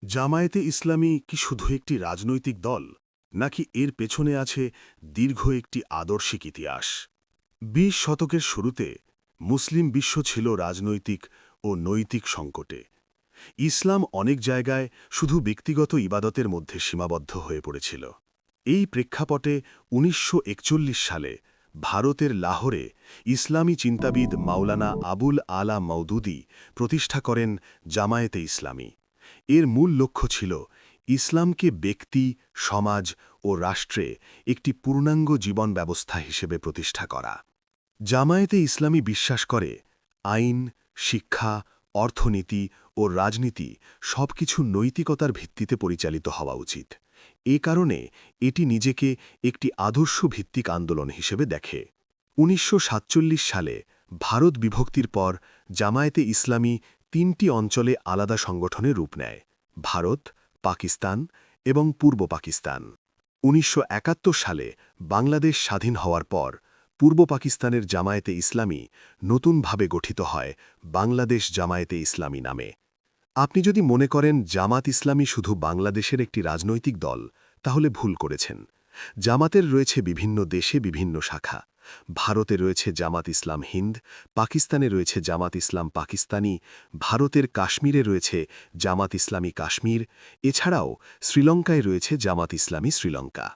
জামায়াতে ইসলামী কি শুধু একটি রাজনৈতিক দল, নাকি এর পেছনে আছে দীর্ঘ একটি আদর্শিক ইতিহাস? ২০ শতকের শুরুতে মুসলিম বিশ্ব ছিল রাজনৈতিক ও নৈতিক সংকটে। ইসলাম অনেক জায়গায় শুধু ব্যক্তিগত ইবাদতের মধ্যে সীমাবদ্ধ হয়ে পড়েছিল। এই প্রেক্ষাপটে ১৯৪১ সালে ভারতের লাহোরে ইসলামী চিন্তাবিদ মাওলানা আবুল আলা মওদুদী প্রতিষ্ঠা করেন জামায়াতে ইসলামী। এর মূল লক্ষ্য ছিল ইসলামকে ব্যক্তি, সমাজ ও রাষ্ট্রে একটি পূর্ণাঙ্গ জীবন ব্যবস্থা হিসেবে প্রতিষ্ঠা করা। জামায়াতে ইসলামী বিশ্বাস করে আইন, শিক্ষা, অর্থনীতি ও রাজনীতি সবকিছু নৈতিকতার ভিত্তিতে পরিচালিত হওয়া উচিত। এ কারণে এটি নিজেকে একটি আদর্শভিত্তিক আন্দোলন হিসেবে দেখে। ১৯৪৭ সালে ভারত বিভক্তির পর জামায়াতে ইসলামী ৩টি অঞ্চলে আলাদা সংগঠনে রূপ নেয়: ভারত, পাকিস্তান এবং পূর্ব পাকিস্তান। ১৯৭১ সালে বাংলাদেশ স্বাধীন হওয়ার পর পূর্ব পাকিস্তানের জামায়াতে ইসলামী নতুনভাবে গঠিত হয় বাংলাদেশ জামায়াতে ইসলামী নামে। আপনি যদি মনে করেন জামাত ইসলামী শুধু বাংলাদেশের একটি রাজনৈতিক দল, তাহলে ভুল করেছেন। জামাতের রয়েছে বিভিন্ন দেশে বিভিন্ন শাখা। ভারতে রয়েছে জামাত ইসলাম হিন্দ, পাকিস্তানে রয়েছে জামাত ইসলাম পাকিস্তানি, ভারতের কাশ্মীরে রয়েছে জামাত ইসলামী কাশ্মীর, এছাড়াও শ্রীলঙ্কায় রয়েছে জামাত ইসলামী শ্রীলঙ্কা।